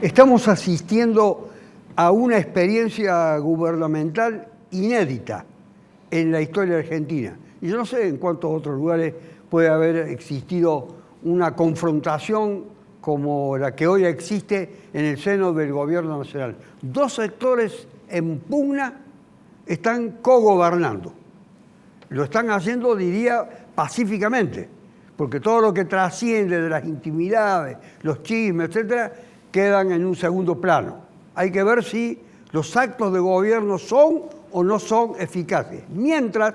Estamos asistiendo a una experiencia gubernamental inédita en la historia argentina. Y yo no sé en cuántos otros lugares puede haber existido una confrontación como la que hoy existe en el seno del gobierno nacional. Dos sectores en pugna están cogobernando. Lo están haciendo, diría, pacíficamente, porque todo lo que trasciende de las intimidades, los chismes, etcétera, quedan en un segundo plano. Hay que ver si los actos de gobierno son o no son eficaces. Mientras,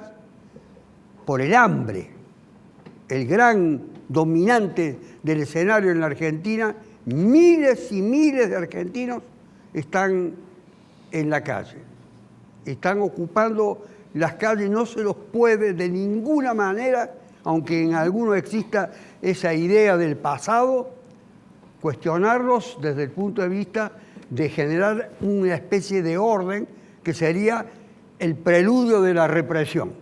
por el hambre, el gran dominante del escenario en la Argentina, miles y miles de argentinos están en la calle. Están ocupando las calles, no se los puede de ninguna manera, aunque en algunos exista esa idea del pasado, cuestionarlos desde el punto de vista de generar una especie de orden que sería el preludio de la represión.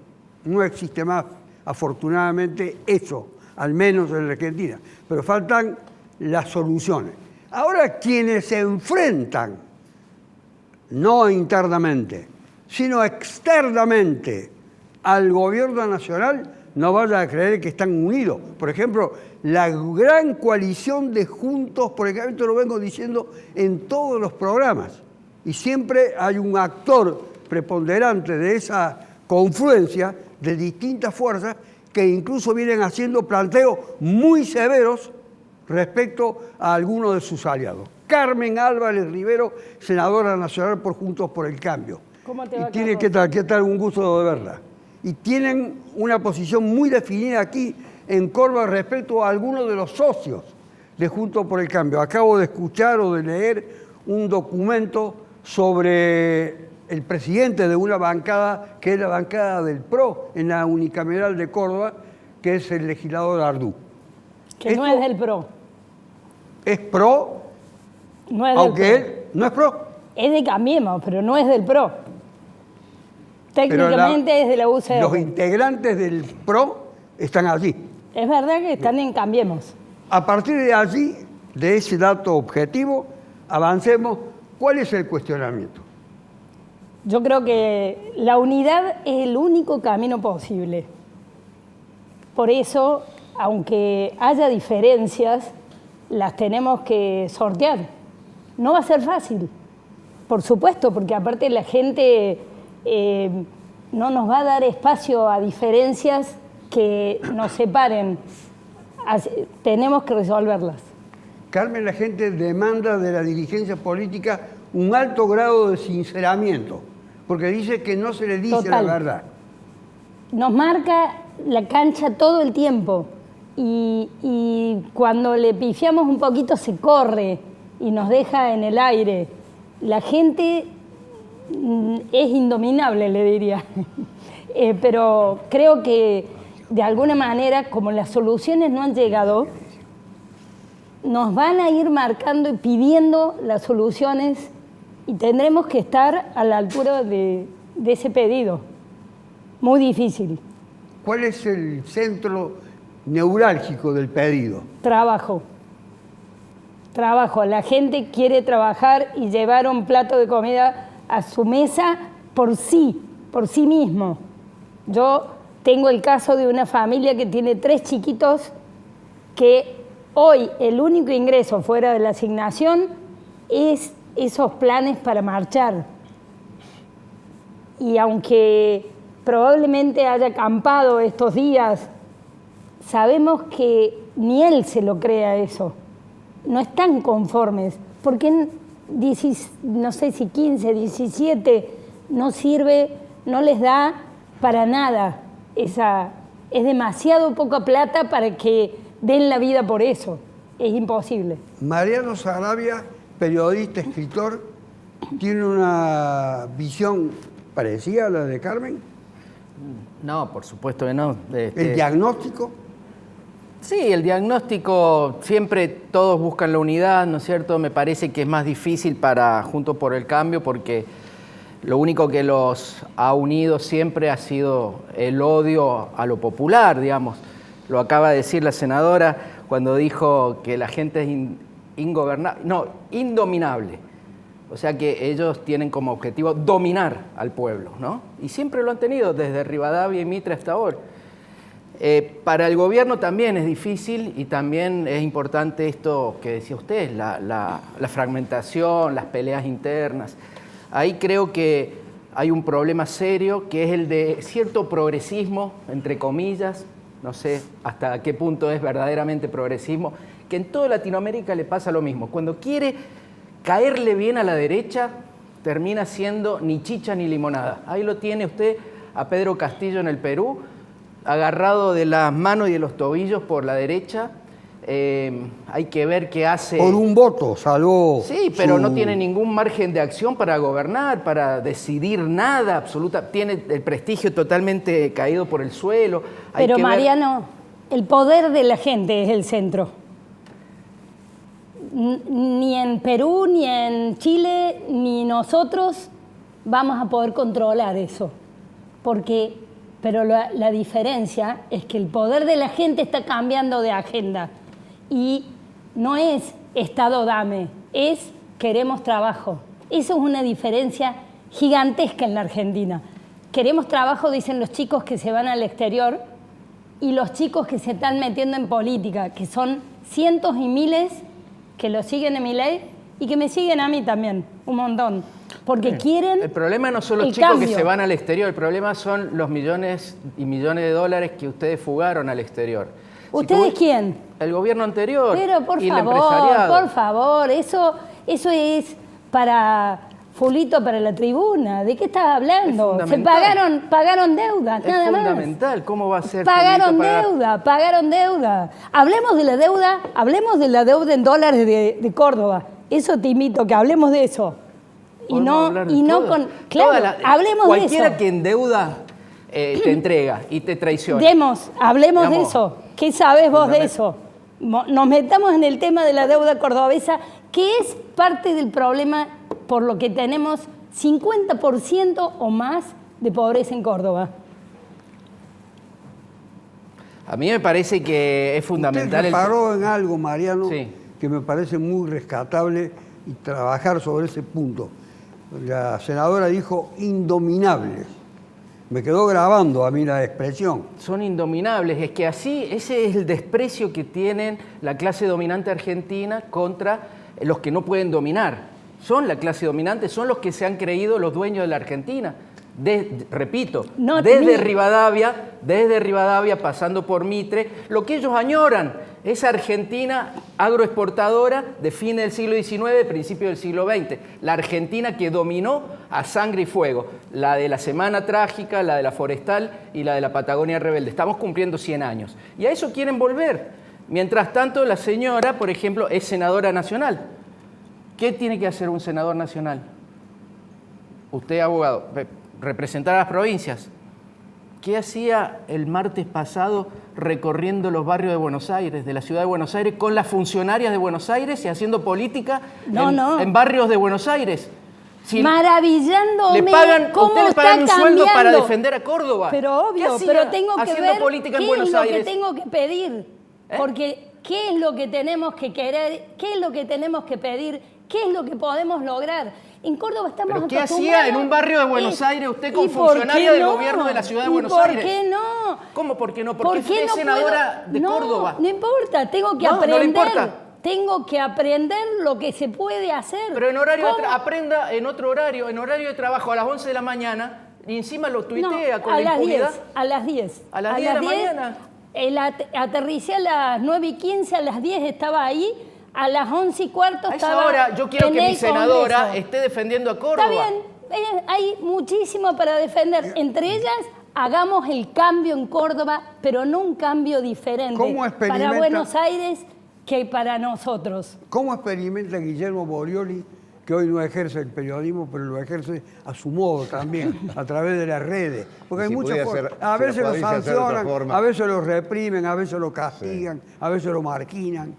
No existe más, afortunadamente, eso, al menos en la Argentina, pero faltan las soluciones. Ahora, quienes se enfrentan, no internamente, sino externamente al gobierno nacional, no vayan a creer que están unidos. Por ejemplo, la gran coalición de Juntos por el Cambio, esto lo vengo diciendo en todos los programas, y siempre hay un actor preponderante de esa confluencia de distintas fuerzas que incluso vienen haciendo planteos muy severos respecto a algunos de sus aliados. Carmen Álvarez Rivero, senadora nacional por Juntos por el Cambio. ¿Cómo te va, y tiene que tal un gusto de verla. Y tienen una posición muy definida aquí en Córdoba respecto a algunos de los socios de Juntos por el Cambio. Acabo de escuchar o de leer un documento sobre el presidente de una bancada, que es la bancada del PRO en la unicameral de Córdoba, que es el legislador Ardú. Que no es del PRO. Es PRO, no es aunque del PRO. él no es PRO. Es de Cambiemos, pero no es del PRO. Técnicamente es de la UCR. Los integrantes del PRO están allí. Es verdad que están en Cambiemos. A partir de allí, de ese dato objetivo, avancemos. ¿Cuál es el cuestionamiento? Yo creo que la unidad es el único camino posible. Por eso, aunque haya diferencias, las tenemos que sortear. No va a ser fácil, por supuesto, porque aparte la gente no nos va a dar espacio a diferencias que nos separen. Tenemos que resolverlas. Carmen, la gente demanda de la dirigencia política un alto grado de sinceramiento, porque dice que no se le dice la verdad. Nos marca la cancha todo el tiempo y cuando le pifiamos un poquito se corre y nos deja en el aire. La gente es indominable, le diría. Pero creo que de alguna manera, como las soluciones no han llegado, nos van a ir marcando y pidiendo las soluciones y tendremos que estar a la altura de ese pedido. Muy difícil. ¿Cuál es el centro neurálgico del pedido? Trabajo. Trabajo. La gente quiere trabajar y llevar un plato de comida a su mesa por sí mismo. Yo tengo el caso de una familia que tiene 3 chiquitos que hoy el único ingreso fuera de la asignación es esos planes para marchar. Y aunque probablemente haya acampado estos días, sabemos que ni él se lo crea eso. No están conformes, porque no sé si 15, 17 no sirve, no les da para nada. Es demasiado poca plata para que den la vida por eso. Es imposible. Mariano Sarabia, periodista, escritor, tiene una visión parecida a la de Carmen. No, por supuesto que no. ¿El diagnóstico? Sí, el diagnóstico, siempre todos buscan la unidad, ¿no es cierto? Me parece que es más difícil para Juntos por el Cambio porque lo único que los ha unido siempre ha sido el odio a lo popular, digamos. Lo acaba de decir la senadora cuando dijo que la gente es indominable. O sea que ellos tienen como objetivo dominar al pueblo, ¿no? Y siempre lo han tenido, desde Rivadavia y Mitre hasta ahora. Para el gobierno también es difícil y también es importante esto que decía usted, la fragmentación, las peleas internas. Ahí creo que hay un problema serio que es el de cierto progresismo, entre comillas, no sé hasta qué punto es verdaderamente progresismo, que en toda Latinoamérica le pasa lo mismo. Cuando quiere caerle bien a la derecha, termina siendo ni chicha ni limonada. Ahí lo tiene usted a Pedro Castillo en el Perú, agarrado de las manos y de los tobillos por la derecha. Hay que ver qué hace. Por un voto salvó. Sí, pero no tiene ningún margen de acción para gobernar, para decidir nada, absoluta. Tiene el prestigio totalmente caído por el suelo. Pero Mariano, el poder de la gente es el centro. Ni en Perú, ni en Chile, ni nosotros vamos a poder controlar eso. Pero la diferencia es que el poder de la gente está cambiando de agenda. Y no es Estado dame, es queremos trabajo. Eso es una diferencia gigantesca en la Argentina. Queremos trabajo, dicen los chicos que se van al exterior, y los chicos que se están metiendo en política, que son cientos y miles que lo siguen en Milei y que me siguen a mí también, un montón. Porque quieren el problema no son los chicos que se van al exterior, el problema son los millones y millones de dólares que ustedes fugaron al exterior. ¿Ustedes quién? El gobierno anterior. Pero por y favor, el empresariado. por favor, eso es para fulito para la tribuna. ¿De qué estás hablando? Se pagaron deuda, nada más. Es fundamental, ¿cómo va a ser? Pagaron deuda. Hablemos de la deuda en dólares de Córdoba. Eso te invito, que hablemos de eso. Hablemos de eso. Cualquiera que endeuda te entrega y te traiciona. Hablemos de eso. ¿Qué sabes vos de eso? Nos metamos en el tema de la deuda cordobesa, que es parte del problema por lo que tenemos 50% o más de pobreza en Córdoba. A mí me parece que es fundamental. Usted paró en algo, Mariano, sí, que me parece muy rescatable y trabajar sobre ese punto. La senadora dijo indominables. Me quedó grabando a mí la expresión. Son indominables. Es que así, ese es el desprecio que tienen la clase dominante argentina contra los que no pueden dominar. Son la clase dominante, son los que se han creído los dueños de la Argentina. Repito, desde Rivadavia, pasando por Mitre, lo que ellos añoran, esa Argentina agroexportadora de fin del siglo XIX, principio del siglo XX, la Argentina que dominó a sangre y fuego, la de la Semana Trágica, la de la Forestal y la de la Patagonia Rebelde. Estamos cumpliendo 100 años y a eso quieren volver. Mientras tanto, la señora, por ejemplo, es senadora nacional. ¿Qué tiene que hacer un senador nacional? Usted, abogado, representar a las provincias. ¿Qué hacía el martes pasado recorriendo los barrios de Buenos Aires, de la ciudad de Buenos Aires, con las funcionarias de Buenos Aires y haciendo política en barrios de Buenos Aires? Maravillándome. Usted le pagan un sueldo para defender a Córdoba. Pero obvio, pero tengo que ver política en qué Buenos es lo Aires? que tengo que pedir. Porque qué es lo que tenemos que querer, qué es lo que tenemos que pedir, qué es lo que podemos lograr. En Córdoba estamos acostumbrados. ¿Pero qué hacía en un barrio de Buenos Aires usted con funcionaria del gobierno de la ciudad de Buenos Aires? ¿Por qué no? ¿Cómo por qué no? Porque usted es senadora de Córdoba. No importa, tengo que aprender. No le importa. Tengo que aprender lo que se puede hacer. Pero aprenda en otro horario, en horario de trabajo, a las 11 de la mañana, y encima lo tuitea con la impunidad. A las 10. ¿A las 10 de la mañana? Aterricé a las 9:15, a las 10 estaba ahí. A las 11:15 estaba. A esa hora yo quiero que mi senadora esté defendiendo a Córdoba. Está bien, hay muchísimo para defender. Entre ellas, hagamos el cambio en Córdoba, pero no un cambio diferente para Buenos Aires que para nosotros. ¿Cómo experimenta Guillermo Borioli, que hoy no ejerce el periodismo, pero lo ejerce a su modo también, a través de las redes? Porque hay muchas formas. A veces lo sancionan, a veces lo reprimen, a veces lo castigan, a veces lo marquinan.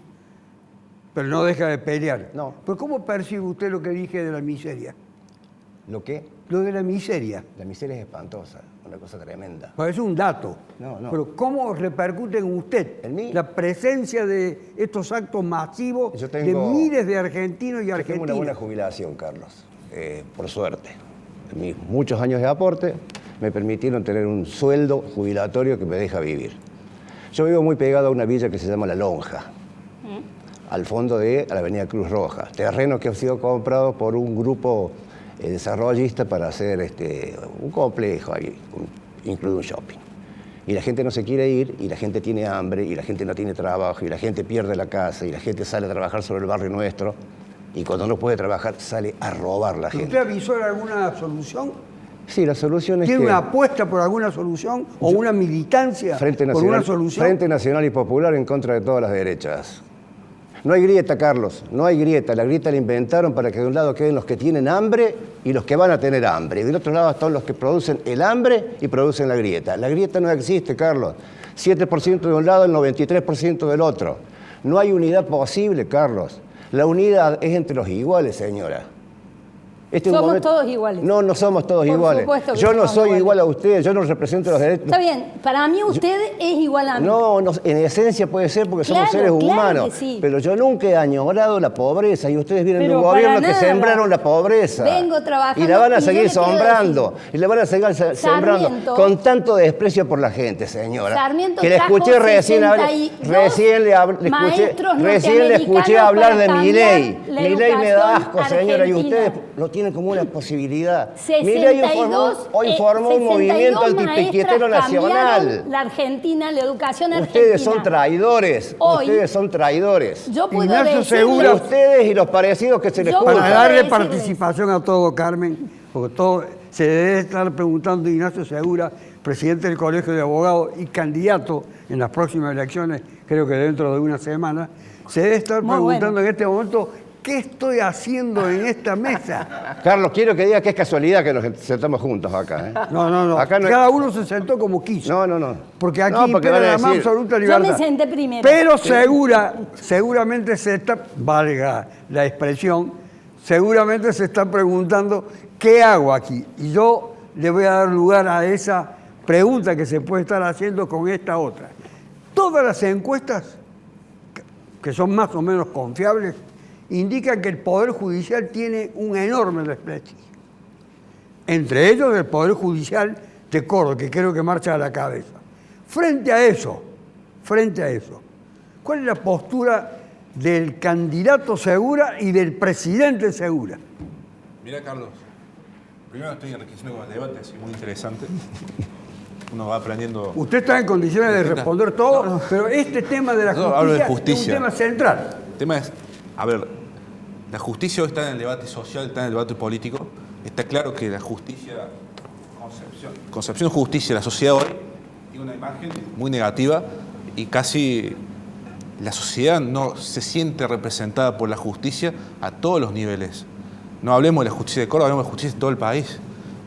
Pero no deja de pelear. No. Pero ¿cómo percibe usted lo que dije de la miseria? ¿Lo qué? Lo de la miseria. La miseria es espantosa, una cosa tremenda. Parece un dato. No. Pero ¿cómo repercute en usted ¿En mí? la presencia de estos actos masivos Yo de tengo- miles de argentinos y Yo tengo argentinas? una buena jubilación, Carlos, por suerte. Mis muchos años de aporte me permitieron tener un sueldo jubilatorio que me deja vivir. Yo vivo muy pegado a una villa que se llama La Lonja, al fondo de la avenida Cruz Roja, terreno que ha sido comprado por un grupo desarrollista para hacer un complejo ahí, incluido un shopping. Y la gente no se quiere ir, y la gente tiene hambre, y la gente no tiene trabajo, y la gente pierde la casa, y la gente sale a trabajar sobre el barrio nuestro, y cuando no puede trabajar sale a robar la gente. ¿Usted avisó de alguna solución? Sí, la solución es ¿Tiene que una apuesta por alguna solución o una militancia Frente por Nacional, una solución? Frente Nacional y Popular en contra de todas las derechas. No hay grieta, Carlos, no hay grieta. La grieta la inventaron para que de un lado queden los que tienen hambre y los que van a tener hambre. Y del otro lado están los que producen el hambre y producen la grieta. La grieta no existe, Carlos. 7% de un lado, el 93% del otro. No hay unidad posible, Carlos. La unidad es entre los iguales, señora. Somos todos iguales. No, no somos todos Por iguales. supuesto que Yo no somos soy iguales. igual a usted, yo no represento los derechos. Está bien, para mí usted es igual a mí. No, en esencia puede ser porque somos Claro, seres claro humanos, que sí. pero yo nunca he añorado la pobreza y ustedes vienen de Pero un para gobierno que nada. sembraron la pobreza. Vengo trabajando y la van a y yo seguir le quiero sembrando, decir, y la van a seguir sembrando Sarmiento- con tanto desprecio por la gente, señora. Sarmiento que le trajo escuché recién hablar, 62 recién le escuché norteamericanos hablar de para Milei. cambiar la Milei me da educación asco, señora, y argentina. ustedes no tienen como una posibilidad. 62, Milei hoy formó un 62 movimiento antipiquetero maestras nacional. cambiaron la Argentina, la educación Ustedes argentina. son traidores, Hoy- ustedes son traidores. Yo puedo Ignacio decirle- Segura- Ustedes y los parecidos que se les Yo juntan. Para puedo darle decirles- participación a todo, Carmen, porque todo se debe estar preguntando Ignacio Segura, presidente del Colegio de Abogados y candidato en las próximas elecciones, creo que dentro de una semana, se debe estar Muy preguntando bueno. en este momento, ¿qué estoy haciendo en esta mesa? Carlos, quiero que diga que es casualidad que nos sentamos juntos acá. ¿eh? No. Acá no hay- Cada uno se sentó como quiso. No. Porque aquí No, porque impera van a la más decir- absoluta Yo libertad. me senté primero. Pero seguramente se está, valga la expresión, seguramente se está preguntando, ¿qué hago aquí? Y yo le voy a dar lugar a esa pregunta que se puede estar haciendo con esta otra. Todas las encuestas, que son más o menos confiables, indican que el Poder Judicial tiene un enorme desprestigio. Entre ellos el Poder Judicial de Córdoba, que creo que marcha a la cabeza. Frente a eso, ¿cuál es la postura del candidato Segura y del presidente Segura? Mira, Carlos, primero estoy enriqueciendo con el debate, así muy interesante. Uno va aprendiendo. Usted está en condiciones de responder todo, pero este tema de la No, hablo de justicia, es justicia. un tema central. El tema es, a ver, la justicia hoy está en el debate social, está en el debate político. Está claro que la justicia, concepción de justicia de la sociedad hoy, tiene una imagen muy negativa y casi la sociedad no se siente representada por la justicia a todos los niveles. No hablemos de la justicia de Córdoba, hablemos de la justicia de todo el país.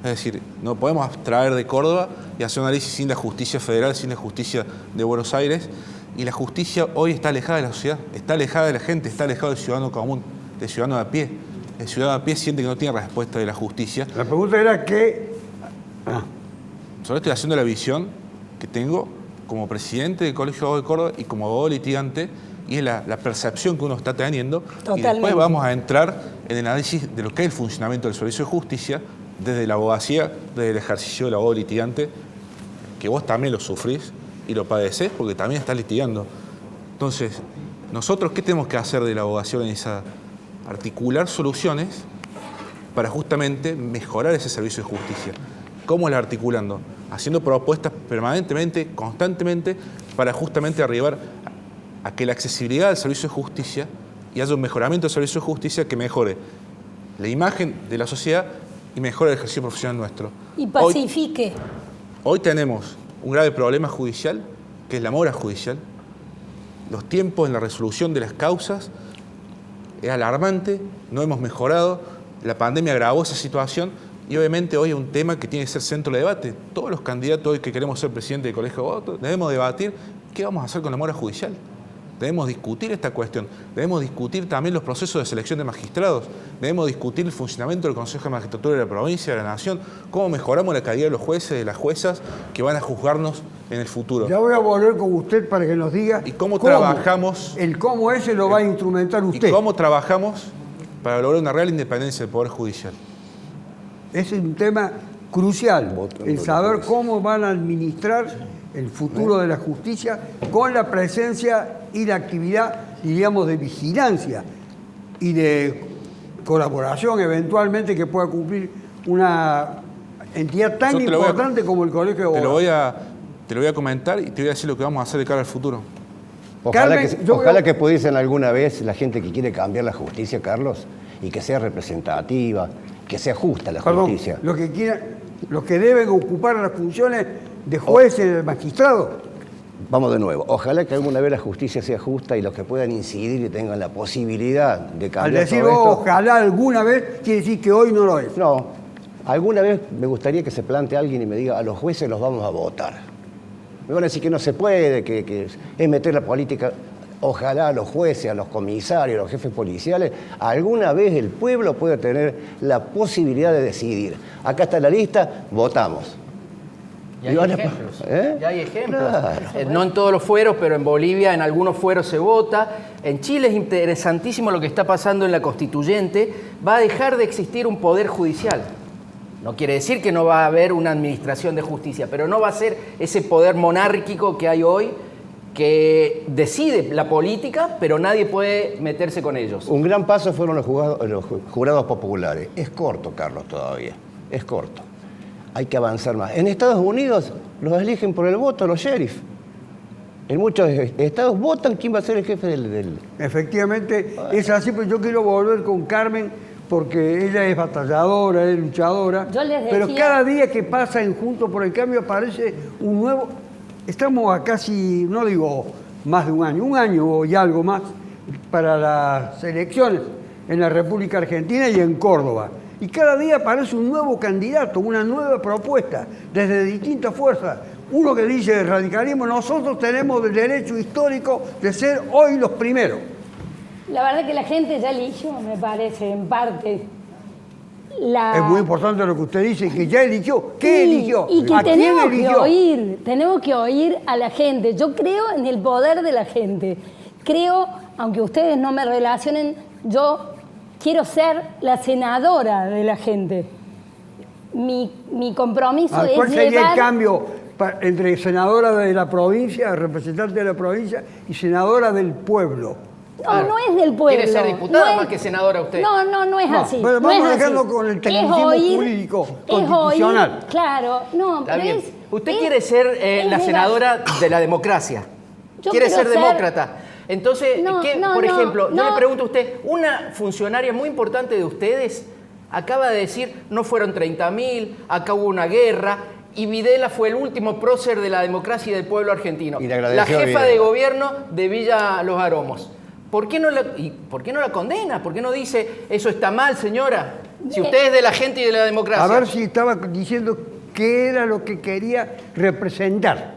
Es decir, no podemos abstraer de Córdoba y hacer un análisis sin la justicia federal, sin la justicia de Buenos Aires. Y la justicia hoy está alejada de la sociedad, está alejada de la gente, está alejada del ciudadano común, del ciudadano de a pie. El ciudadano de a pie siente que no tiene respuesta de la justicia. La pregunta era que... Solo estoy haciendo la visión que tengo como presidente del Colegio de Abogados de Córdoba y como abogado litigante, y es la percepción que uno está teniendo. Y Totalmente. después vamos a entrar en el análisis de lo que es el funcionamiento del servicio de justicia, desde la abogacía, desde el ejercicio del abogado litigante, que vos también lo sufrís y lo padecés porque también estás litigando. Entonces, nosotros, ¿qué tenemos que hacer de la abogacía organizada? Articular soluciones para justamente mejorar ese servicio de justicia. ¿Cómo la articulando? Haciendo propuestas permanentemente, constantemente, para justamente arribar a que la accesibilidad del servicio de justicia y haya un mejoramiento del servicio de justicia que mejore la imagen de la sociedad y mejore el ejercicio profesional nuestro. Y pacifique. Hoy tenemos un grave problema judicial, que es la mora judicial. Los tiempos en la resolución de las causas es alarmante, no hemos mejorado, la pandemia agravó esa situación y obviamente hoy es un tema que tiene que ser centro de debate. Todos los candidatos hoy que queremos ser presidente del Colegio de Abogados debemos debatir qué vamos a hacer con la mora judicial. Debemos discutir esta cuestión, debemos discutir también los procesos de selección de magistrados, debemos discutir el funcionamiento del Consejo de Magistratura de la provincia, de la nación, cómo mejoramos la calidad de los jueces, de las juezas que van a juzgarnos en el futuro. Ya voy a volver con usted para que nos diga ¿Y cómo trabajamos? El cómo ese lo va a instrumentar usted. ¿Y cómo trabajamos para lograr una real independencia del Poder Judicial? Ese es un tema crucial, el saber cómo van a administrar el futuro de la justicia con la presencia y la actividad, diríamos, de vigilancia y de colaboración eventualmente que pueda cumplir una entidad tan importante como el Colegio de Abogados. Te lo voy a comentar y te voy a decir lo que vamos a hacer de cara al futuro. Ojalá que pudiesen alguna vez la gente que quiere cambiar la justicia, Carlos, y que sea representativa, que sea justa la justicia. Los que deben ocupar las funciones de jueces y de magistrados. Vamos de nuevo. Ojalá que alguna vez la justicia sea justa y los que puedan incidir y tengan la posibilidad de cambiar. Al decir todo esto, ojalá alguna vez, quiere decir que hoy no lo es. No. Alguna vez me gustaría que se plantee alguien y me diga, a los jueces los vamos a votar. Me van a decir que no se puede, que es meter la política. Ojalá a los jueces, a los comisarios, a los jefes policiales, alguna vez el pueblo pueda tener la posibilidad de decidir. Acá está la lista, votamos. Ya hay ejemplos. Ya hay ejemplos. Claro. No en todos los fueros, pero en Bolivia en algunos fueros se vota. En Chile es interesantísimo lo que está pasando en la Constituyente. Va a dejar de existir un poder judicial. No quiere decir que no va a haber una administración de justicia, pero no va a ser ese poder monárquico que hay hoy que decide la política, pero nadie puede meterse con ellos. Un gran paso fueron los jurados populares. Es corto, Carlos, todavía. Es corto. Hay que avanzar más. En Estados Unidos los eligen por el voto los sheriffs. En muchos estados votan quién va a ser el jefe del... Efectivamente, es así, pero yo quiero volver con Carmen porque ella es batalladora, es luchadora. Yo les decía... Pero cada día que pasa en Juntos por el Cambio aparece un nuevo... Estamos a casi, no digo más de un año y algo más para las elecciones en la República Argentina y en Córdoba. Y cada día aparece un nuevo candidato, una nueva propuesta, desde distintas fuerzas. Uno que dice el radicalismo, nosotros tenemos el derecho histórico de ser hoy los primeros. La verdad que la gente ya eligió, me parece, en parte. Es muy importante lo que usted dice, que ya eligió. ¿Qué eligió? Y que tenemos que oír a la gente. Yo creo en el poder de la gente. Creo, aunque ustedes no me relacionen, yo quiero ser la senadora de la gente. Mi compromiso es ¿Cuál sería el cambio entre senadora de la provincia, representante de la provincia, y senadora del pueblo? No, no es del pueblo. ¿Quiere ser diputada más que senadora usted? No es así. Pero vamos a dejarlo con el tecnicismo jurídico constitucional. Claro, no, Está pero bien. Usted quiere ser la senadora de la democracia. Quiere ser demócrata. Entonces, por ejemplo, yo le pregunto a usted, una funcionaria muy importante de ustedes acaba de decir, no fueron 30.000, acá hubo una guerra, y Videla fue el último prócer de la democracia y del pueblo argentino. La jefa de gobierno de Villa Los Aromos. ¿Por qué no la condena? ¿Por qué no dice, eso está mal, señora? Si usted es de la gente y de la democracia. A ver si estaba diciendo qué era lo que quería representar.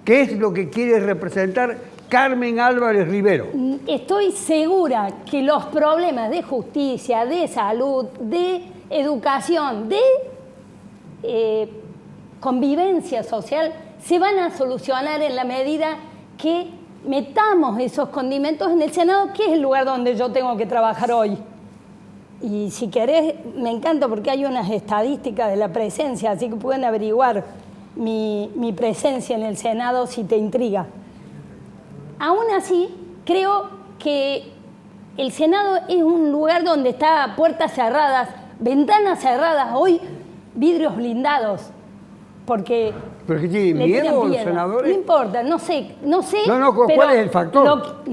¿Qué es lo que quiere representar Carmen Álvarez Rivero? Estoy segura que los problemas de justicia, de salud, de educación, de convivencia social se van a solucionar en la medida que metamos esos condimentos en el Senado, que es el lugar donde yo tengo que trabajar hoy. Y si querés, me encanta porque hay unas estadísticas de la presencia, así que pueden averiguar mi presencia en el Senado si te intriga. Aún así, creo que el Senado es un lugar donde está puertas cerradas, ventanas cerradas, hoy vidrios blindados, porque... ¿Pero qué tiene miedo los senadores? No importa, no sé. ¿Cuál es el factor?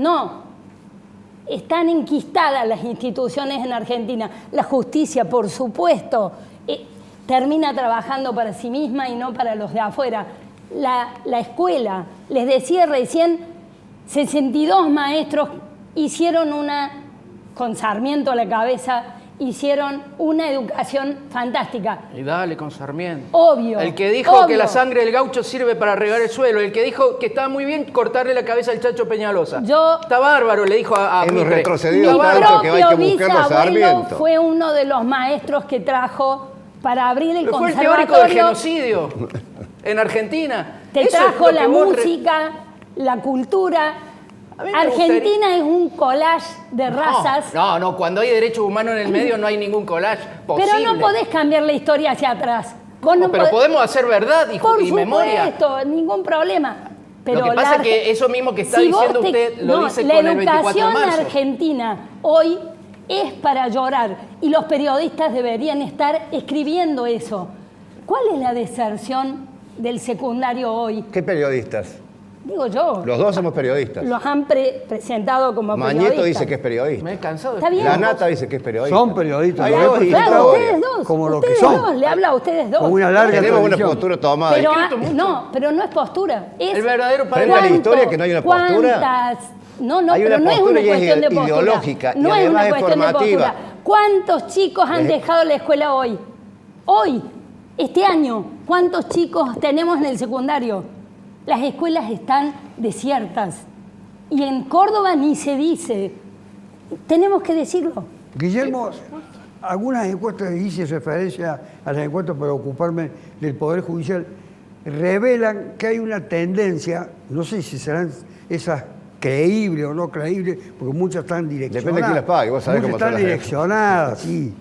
Están enquistadas las instituciones en Argentina. La justicia, por supuesto, termina trabajando para sí misma y no para los de afuera. La escuela, les decía recién, 62 maestros hicieron con Sarmiento a la cabeza, hicieron una educación fantástica. Y dale con Sarmiento. Obvio. El que dijo que la sangre del gaucho sirve para regar el suelo. El que dijo que estaba muy bien cortarle la cabeza al Chacho Peñalosa. Está bárbaro, le dijo a Hemos Mitre. retrocedido Mi tanto que hay propio que buscarlo a bisabuelo Sarmiento. fue uno de los maestros que trajo para abrir el Fue el conservatorio. teórico del genocidio en Argentina. Te Eso es trajo lo la que vos música, la cultura. A mí me Argentina es un collage de razas. No, cuando hay derechos humanos en el medio no hay ningún collage posible. Pero no podés cambiar la historia hacia atrás. Vos no Pero podés- podemos hacer verdad y Por memoria. supuesto, ningún problema. Pero Lo que pasa la es que eso mismo que está si vos diciendo usted lo dice la con el 24 de educación marzo. argentina hoy es para llorar y los periodistas deberían estar escribiendo eso. ¿Cuál es la deserción del secundario hoy? ¿Qué periodistas? Digo yo. Los dos somos periodistas. Los han presentado como Mañeto periodistas. dice que es periodista. Me he cansado de Está bien. La Nata dice que es periodista. Son periodistas. Hay ¿no? dos Claro, historias. ustedes dos. Como lo que ustedes son. dos, le habla a ustedes dos. Con una larga Tenemos una tradición. postura tomada. Pero, mucho. pero no es postura. Es El verdadero Frente a la historia que no hay una postura. ¿Cuántas? No, Hay pero una no es postura una y es cuestión de postura. ideológica, y No es además una es cuestión de formativa. postura. ¿Cuántos chicos han dejado la escuela hoy? Hoy, este año, ¿cuántos chicos tenemos en el secundario? Las escuelas están desiertas. Y en Córdoba ni se dice. Tenemos que decirlo. Guillermo, algunas encuestas, hice referencia a las encuestas para ocuparme del Poder Judicial, revelan que hay una tendencia, no sé si serán esas creíbles o no creíbles, porque muchas están direccionadas. Depende de quién las pague, vos sabés muchas cómo son están las direccionadas, sí.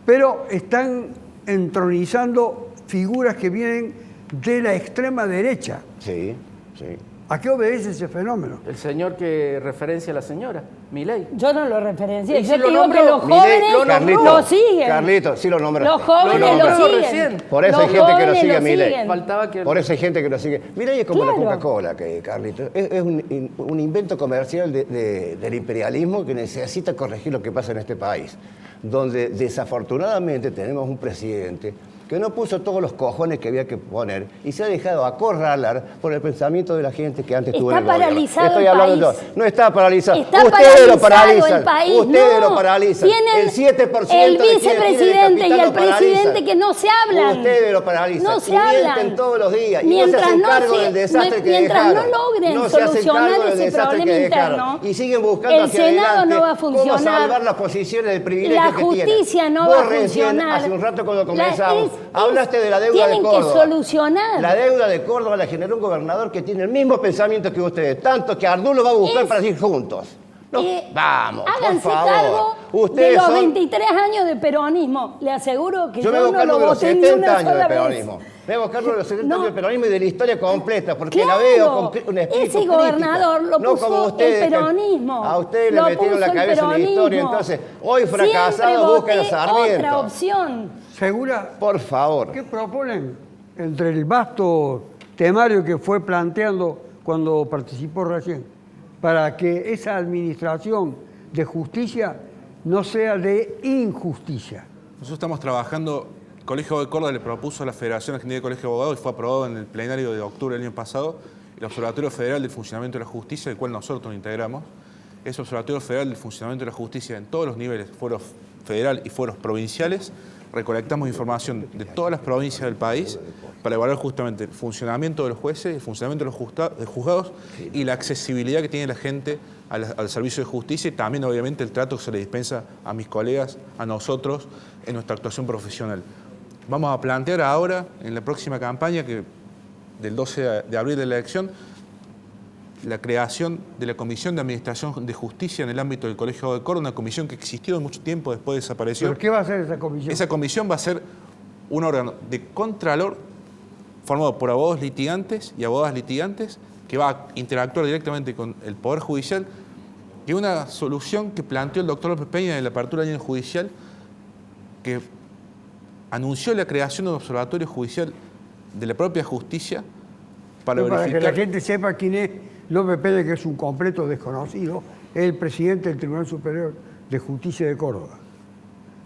Pero están entronizando figuras que vienen de la extrema derecha. Sí, sí. ¿A qué obedece ese fenómeno? El señor que referencia a la señora, Milei. Yo no lo referencié. Y Yo si te lo digo nombró, que los Milei, jóvenes lo nombró. lo siguen. Carlito, sí lo nombra. Los jóvenes Lo lo nombró siguen. recién. Por eso hay Los gente que lo jóvenes sigue a lo Milei. siguen. Faltaba que... Por eso hay gente que lo sigue. Mira, es como Claro. la Coca-Cola, que Carlito. Es un invento comercial del imperialismo que necesita corregir lo que pasa en este país, donde desafortunadamente tenemos un presidente que no puso todos los cojones que había que poner y se ha dejado acorralar por el pensamiento de la gente que antes tuvo en el Está gobierno. paralizado Estoy el hablando país. yo. No está paralizado. Está Ustedes lo paralizado paralizan. el país. Ustedes No. lo paralizan. Tienen El 7% el de quienes tienen vicepresidente y capital el lo paralizan. presidente que no se hablan. Ustedes lo paralizan. No se Y mienten hablan. todos los días. Y Mientras no se hacen no cargo se- del desastre que mientras no dejaron. logren No se hacen solucionar cargo del ese desastre problema que dejaron. interno, Y siguen buscando el hacia Senado adelante no va a cómo funcionar. salvar las posiciones del privilegio La que tienen. justicia no Vos va a recién, funcionar. hace un rato cuando La- comenzamos, es- hablaste de la deuda de tienen Córdoba. que solucionar. La deuda de Córdoba la generó un gobernador que tiene el mismo pensamiento que ustedes, tanto que Ardú lo va a buscar Es- para ir juntos. No, vamos, háganse por favor. cargo de Ustedes los son 23 años de peronismo. Le aseguro que Yo me yo hago no cargo lo de los voté ni 70 una años sola de vez. peronismo. Me hago cargo de los 70 No. años de peronismo y de la historia completa, porque la Claro. veo con un espíritu Ese crítico. gobernador lo No puso como ustedes, el que peronismo. A ustedes le Lo metieron puso la el cabeza en la historia. peronismo. Entonces, hoy Siempre fracasados buscan a voté otra Sarmiento. opción. ¿Segura? Por favor. ¿Qué proponen entre el vasto temario que fue planteando cuando participó recién para que esa administración de justicia no sea de injusticia? Nosotros estamos trabajando, el Colegio de Córdoba le propuso a la Federación Argentina de Colegios de Abogados y fue aprobado en el plenario de octubre del año pasado el Observatorio Federal del Funcionamiento de la Justicia, del cual nosotros nos integramos. Ese Observatorio Federal del Funcionamiento de la Justicia en todos los niveles, fueros federal y fueros provinciales, recolectamos información de todas las provincias del país para evaluar justamente el funcionamiento de los jueces, el funcionamiento de los juzgados y la accesibilidad que tiene la gente al servicio de justicia y también obviamente el trato que se le dispensa a mis colegas, a nosotros, en nuestra actuación profesional. Vamos a plantear ahora, en la próxima campaña, que del 12 de abril de la elección, la creación de la Comisión de Administración de Justicia en el ámbito del Colegio de Córdoba, una comisión que existió mucho tiempo, después desapareció. ¿Pero qué va a hacer esa comisión? Esa comisión va a ser un órgano de contralor formado por abogados litigantes y abogadas litigantes que va a interactuar directamente con el Poder Judicial, que es una solución que planteó el doctor López Peña en la apertura del año judicial, que anunció la creación de un observatorio judicial de la propia justicia para Para que verificar... la gente sepa quién es López Peña, que es un completo desconocido, es el presidente del Tribunal Superior de Justicia de Córdoba.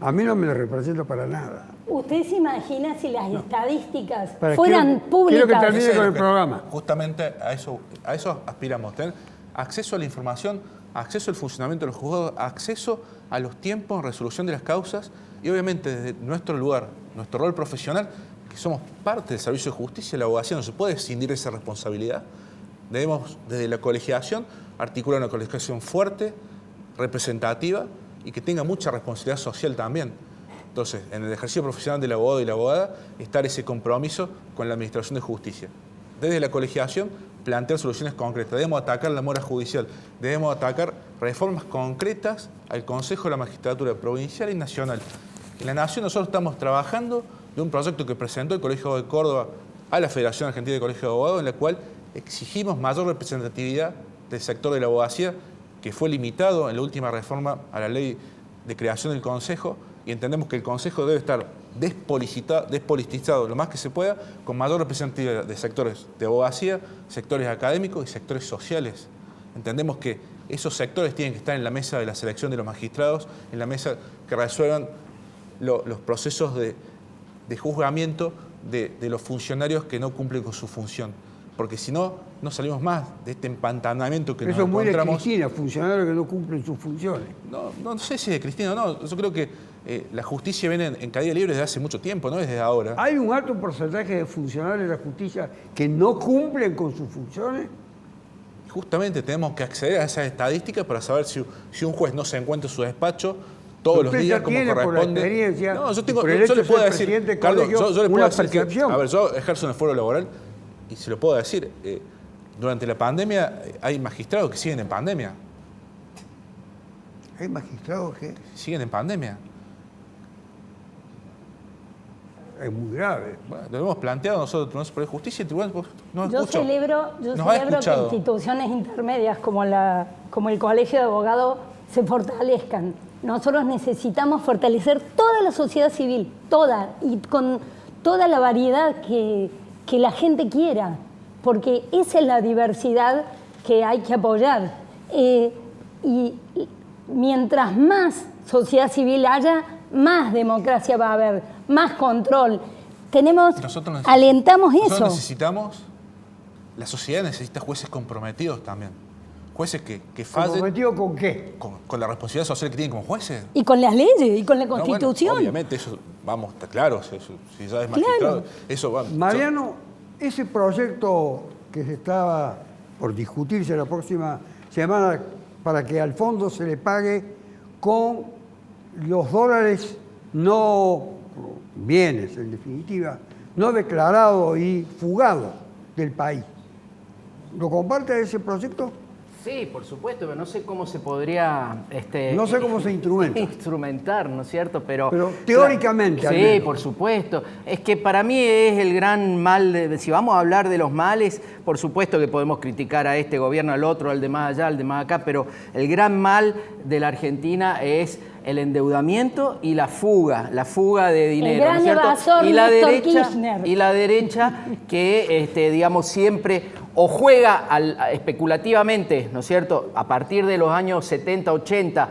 A mí no me lo representa para nada. ¿Usted se imagina si las estadísticas Para- fueran quiero públicas? que termine Ese es con lo el que- programa. Justamente a eso aspiramos, tener acceso a la información acceso al funcionamiento de los juzgados, acceso a los tiempos en resolución de las causas y obviamente desde nuestro lugar, nuestro rol profesional, que somos parte del servicio de justicia, la abogacía no se puede escindir de esa responsabilidad. Debemos, desde la colegiación, articular una colegiación fuerte, representativa y que tenga mucha responsabilidad social también. Entonces, en el ejercicio profesional del abogado y la abogada, estar ese compromiso con la administración de justicia. Desde la colegiación, plantear soluciones concretas. Debemos atacar la mora judicial, debemos atacar reformas concretas al Consejo de la Magistratura provincial y nacional. En la Nación nosotros estamos trabajando de un proyecto que presentó el Colegio de Córdoba a la Federación Argentina de Colegios de Abogados, en la cual exigimos mayor representatividad del sector de la abogacía, que fue limitado en la última reforma a la ley de creación del Consejo, y entendemos que el Consejo debe estar despolitizado lo más que se pueda, con mayor representatividad de sectores de abogacía, sectores académicos y sectores sociales. Entendemos que esos sectores tienen que estar en la mesa de la selección de los magistrados, en la mesa que resuelvan los procesos de juzgamiento de los funcionarios que no cumplen con su función. Porque si no, no salimos más de este empantanamiento que nos encontramos. Eso es muy de Cristina, funcionarios que no cumplen sus funciones. No sé si es de Cristina o no. Yo creo que la justicia viene en caída libre desde hace mucho tiempo, no desde ahora. ¿Hay un alto porcentaje de funcionarios de la justicia que no cumplen con sus funciones? Justamente tenemos que acceder a esas estadísticas para saber si un juez no se encuentra en su despacho todos los días como corresponde. Por la experiencia, no, yo le puedo decir, Carlos, yo le puedo decir percepción. que, a ver, yo ejerzo en el foro laboral y se lo puedo decir, durante la pandemia hay magistrados que siguen en pandemia. ¿Hay magistrados que siguen en pandemia? Es muy grave. Bueno, lo hemos planteado nosotros, Tribunal Superior de Justicia, y el Tribunal nos Yo escuchó. celebro que instituciones intermedias como el Colegio de Abogados se fortalezcan. Nosotros necesitamos fortalecer toda la sociedad civil, toda, y con toda la variedad que la gente quiera, porque esa es la diversidad que hay que apoyar. Y mientras más sociedad civil haya, más democracia va a haber, más control. Alentamos eso. Nosotros necesitamos, la sociedad necesita jueces comprometidos también. Jueces que fallen. ¿Comprometidos con qué? Con la responsabilidad social que tienen como jueces. Y con las leyes, y con la Constitución. Bueno, obviamente, eso, vamos, está claro, si ya es magistrado, eso va. Mariano, ese proyecto que se estaba por discutirse la próxima semana para que al fondo se le pague con los dólares no bienes, en definitiva, no declarados y fugados del país. ¿Lo comparte ese proyecto? Sí, por supuesto, pero no sé cómo se podría... no sé cómo se instrumenta. Instrumentar, ¿no es cierto? Pero teóricamente. Sí, por supuesto. Es que para mí es el gran mal, si vamos a hablar de los males, por supuesto que podemos criticar a este gobierno, al otro, al de más allá, al de más acá, pero el gran mal de la Argentina es el endeudamiento y la fuga de dinero, ¿no es cierto? Evasor, y la derecha que, digamos, siempre o juega especulativamente, ¿no es cierto? A partir de los años 70, 80,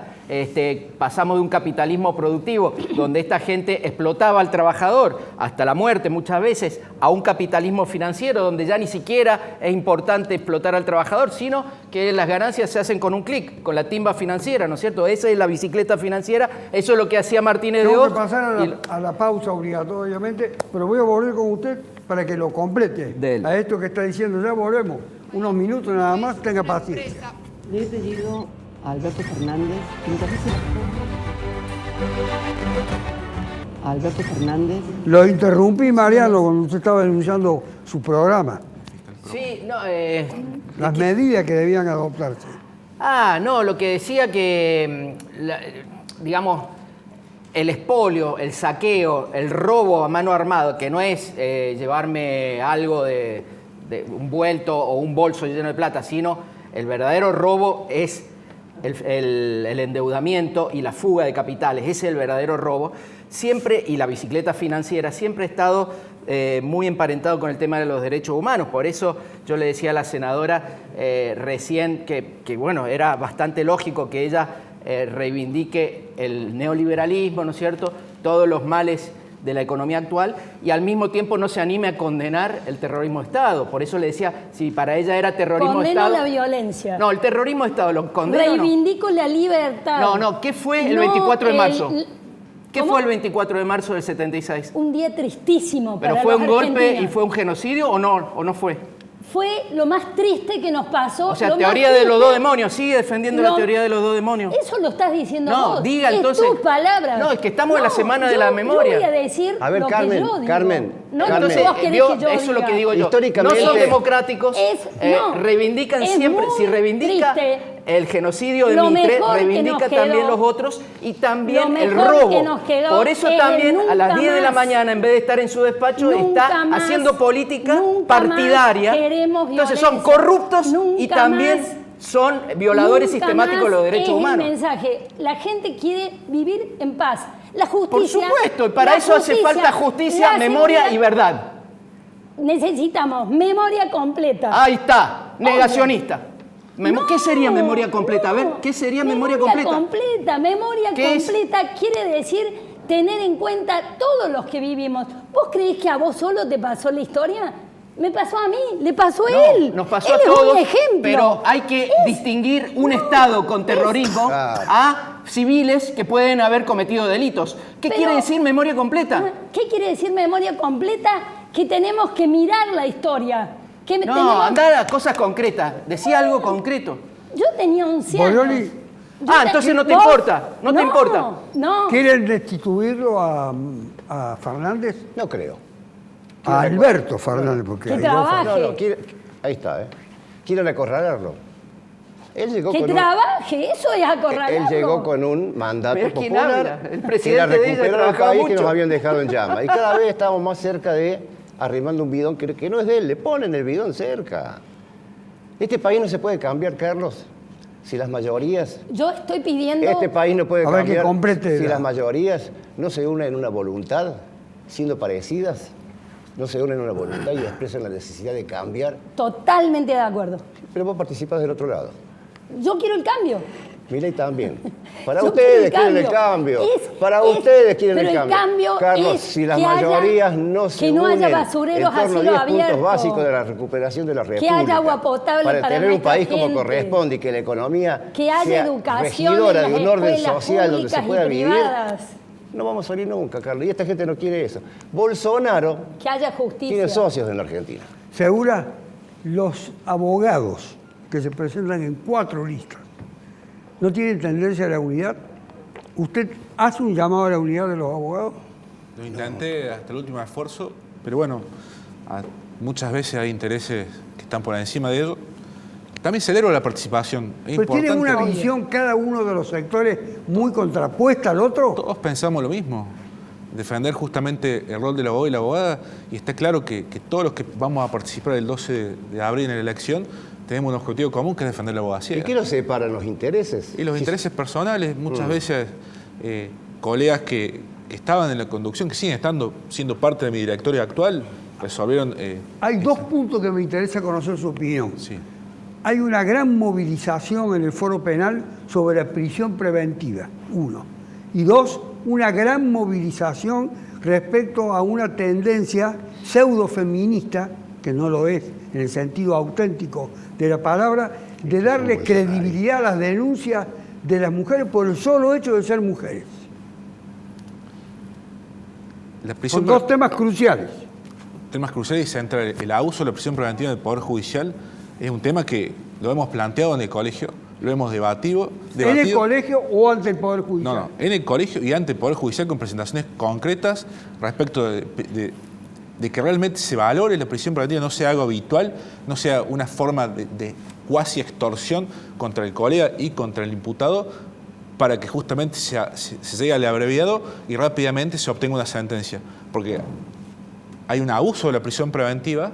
pasamos de un capitalismo productivo donde esta gente explotaba al trabajador hasta la muerte muchas veces, a un capitalismo financiero donde ya ni siquiera es importante explotar al trabajador, sino que las ganancias se hacen con un clic, con la timba financiera, ¿no es cierto? Esa es la bicicleta financiera, eso es lo que hacía Martínez de Oz. Tengo que pasar a la pausa obligatoriamente, pero voy a volver con usted para que lo complete a esto que está diciendo. Ya volvemos, unos minutos nada más, tenga paciencia. Le he pedido a Alberto Fernández que Alberto Fernández. Lo interrumpí, Mariano, cuando usted estaba denunciando su programa. Sí, no... Las medidas que debían adoptarse. No, lo que decía que, digamos, el expolio, el saqueo, el robo a mano armada, que no es llevarme algo de un vuelto o un bolso lleno de plata, sino el verdadero robo es el endeudamiento y la fuga de capitales. Ese es el verdadero robo. Siempre, y la bicicleta financiera, siempre ha estado muy emparentado con el tema de los derechos humanos. Por eso yo le decía a la senadora recién que, bueno, era bastante lógico que ella reivindique el neoliberalismo, ¿no es cierto?, todos los males de la economía actual y al mismo tiempo no se anime a condenar el terrorismo de Estado. Por eso le decía, si para ella era terrorismo de Condeno Estado... la violencia. No, el terrorismo de Estado lo condeno. Reivindico la libertad. No, ¿qué fue el No, 24 de marzo? ¿Qué ¿Cómo? fue el 24 de marzo del 76? Un día tristísimo para ¿Pero fue los un golpe argentinos. y fue un genocidio o no fue? Fue lo más triste que nos pasó. O sea, lo teoría más de los triste. dos demonios. Sigue defendiendo la teoría de los dos demonios. Eso lo estás diciendo No, vos. diga es entonces. tus palabras. No, es que estamos en la semana de la memoria. Yo voy a decir A ver, lo Carmen, que yo digo. Carmen, No Carmen. lo que vos querés que yo eso es lo diga. que digo yo. Históricamente- No son democráticos, No, reivindican es siempre, muy si reivindica triste. el genocidio de Lo Mitre, mejor que reivindica nos quedó- también los otros y también lo el mejor robo. que nos quedó Por eso es también el a las nunca 10 de la más. mañana, en vez de estar en su despacho, Nunca está más, haciendo política nunca más partidaria. queremos Entonces son violencia. corruptos y Nunca también más. son violadores Nunca sistemáticos de los más derechos es humanos. El mensaje. La gente quiere vivir en paz. La Por justicia. supuesto, y para la eso hace justicia, falta justicia, la memoria seguridad. y verdad. Necesitamos memoria completa. Ahí está, negacionista. No, ¿Qué sería memoria completa? A ver, no. ¿qué sería memoria completa? Memoria ¿Qué es? completa quiere decir tener en cuenta todos los que vivimos. ¿Vos creés que a vos solo te pasó la historia? Me pasó a mí, le pasó a él. Nos pasó Él a todos, es un ejemplo. pero hay que distinguir un Estado con terrorismo Claro. a civiles que pueden haber cometido delitos. ¿Qué Pero- quiere decir memoria completa? ¿Qué quiere decir memoria completa? Que tenemos que mirar la historia. Que No, tenemos- andar a cosas concretas. Decía algo concreto. Yo tenía 11 años. Borioli. Yo Entonces no te ¿Vos? importa, no te importa. No, ¿Quieren destituirlo a Fernández? No creo. A Alberto Fernández, porque Que hay dos trabaje. Fernández. Ahí está, ¿eh? Quieren acorralarlo. Él llegó que con trabaje, eso es acorralarlo. Él llegó con un mandato Pero ¿quién popular habla? El que presidente era de ella recuperar el trabajaba país que mucho. nos habían dejado en llama. Y cada vez estamos más cerca de arrimando un bidón que no es de él. Le ponen el bidón cerca. Este país no se puede cambiar, Carlos, si las mayorías... Yo estoy pidiendo... Este país no puede A ver, que cambiar complete si la- las mayorías no se unen en una voluntad, siendo parecidas, no se unen en una voluntad y expresan la necesidad de cambiar. Totalmente de acuerdo. Pero vos participás del otro lado. Yo quiero el cambio. Milei también. Para Yo ustedes quiero quieren el cambio. Para es- ustedes quieren pero el cambio. es Carlos, si las que haya- mayorías no se que no haya unen basureros en torno a a cielo 10 puntos abierto, básicos de la recuperación de la República, haya agua potable para tener un nuestra país como gente, corresponde y que la economía que haya sea educación regidora en de las un orden escuelas social donde se públicas y pueda vivir, privadas. no vamos a salir nunca, Carlos. Y esta gente no quiere eso. Bolsonaro Que haya justicia. tiene socios en la Argentina. Segura, los abogados que se presentan en 4 listas no tienen tendencia a la unidad. ¿Usted hace un llamado a la unidad de los abogados? Lo intenté hasta el último esfuerzo, pero bueno, muchas veces hay intereses que están por encima de ello. También celebro la participación. Es Pero tienen importante. una visión cada uno de los sectores muy contrapuesta al otro. Todos pensamos lo mismo, defender justamente el rol del abogado y la abogada, y está claro que todos los que vamos a participar el 12 de abril en la elección tenemos un objetivo común que es defender la abogacía. ¿Y qué nos separan los intereses? Y los Si- intereses personales, muchas veces colegas que estaban en la conducción, que siguen siendo parte de mi directorio actual, resolvieron... Hay 2 puntos que me interesa conocer su opinión. Sí. Hay una gran movilización en el foro penal sobre la prisión preventiva, 1. Y 2, una gran movilización respecto a una tendencia pseudo-feminista, que no lo es en el sentido auténtico de la palabra, de darle credibilidad a las denuncias de las mujeres por el solo hecho de ser mujeres. La prisión Son 2 temas cruciales. temas cruciales y centrales. El abuso de la prisión preventiva del Poder Judicial es un tema que lo hemos planteado en el colegio, lo hemos debatido. ¿En el colegio o ante el Poder Judicial? No, en el colegio y ante el Poder Judicial con presentaciones concretas respecto de que realmente se valore la prisión preventiva, no sea algo habitual, no sea una forma de cuasi extorsión contra el colega y contra el imputado, para que justamente se llegue al abreviado y rápidamente se obtenga una sentencia. Porque hay un abuso de la prisión preventiva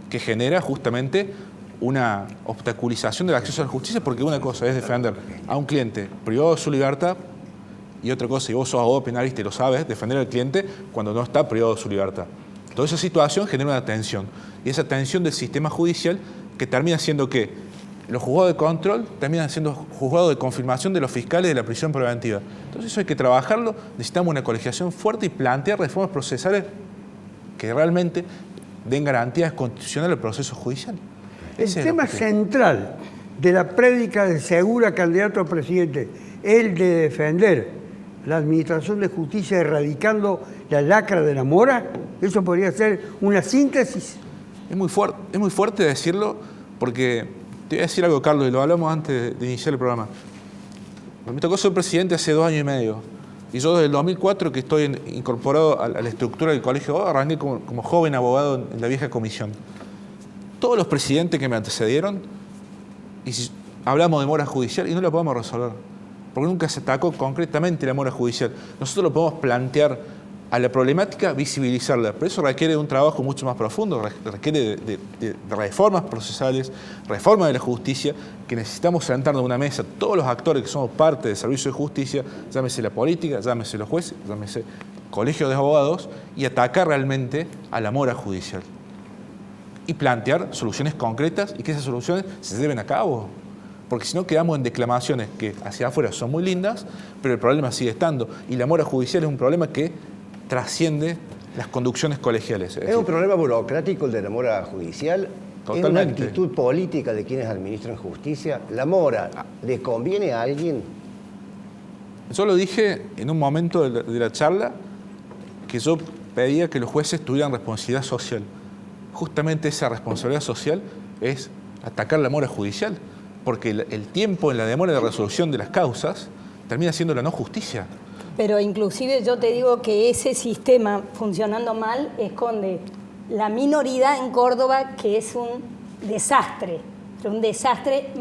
que genera justamente una obstaculización del acceso a la justicia, porque una cosa es defender a un cliente privado de su libertad y otra cosa, y vos sos abogado penalista y lo sabes, defender al cliente cuando no está privado de su libertad. Toda esa situación genera una tensión, y esa tensión del sistema judicial que termina siendo que los juzgados de control terminan siendo juzgados de confirmación de los fiscales de la prisión preventiva. Entonces eso hay que trabajarlo, necesitamos una colegiación fuerte y plantear reformas procesales que realmente den garantías constitucionales al proceso judicial. El tema central de la prédica del Segura candidato a presidente, el de defender la administración de justicia erradicando la lacra de la mora, eso podría ser una síntesis. Es muy fuerte decirlo, porque te voy a decir algo, Carlos, y lo hablamos antes de iniciar el programa. Me tocó ser presidente hace 2 años y medio, y yo desde el 2004 que estoy incorporado a la estructura del colegio de abogados, arranqué como joven abogado en la vieja comisión. Todos los presidentes que me antecedieron, y si hablamos de mora judicial, y no la podemos resolver, porque nunca se atacó concretamente la mora judicial. Nosotros lo podemos plantear a la problemática, visibilizarla, pero eso requiere de un trabajo mucho más profundo, requiere de reformas procesales, reformas de la justicia, que necesitamos sentarnos en una mesa, todos los actores que somos parte del servicio de justicia, llámese la política, llámese los jueces, llámese colegios de abogados, y atacar realmente a la mora judicial. Y plantear soluciones concretas y que esas soluciones se lleven a cabo. Porque si no quedamos en declamaciones que hacia afuera son muy lindas, pero el problema sigue estando. Y la mora judicial es un problema que trasciende las conducciones colegiales. ¿Es un problema burocrático el de la mora judicial? Totalmente. ¿Es una actitud política de quienes administran justicia? ¿La mora le conviene a alguien? Yo lo dije en un momento de la charla, que yo pedía que los jueces tuvieran responsabilidad social. Justamente esa responsabilidad social es atacar la mora judicial, porque el tiempo en la demora de resolución de las causas termina siendo la no justicia. Pero inclusive yo te digo que ese sistema funcionando mal esconde la minoridad en Córdoba, que es un desastre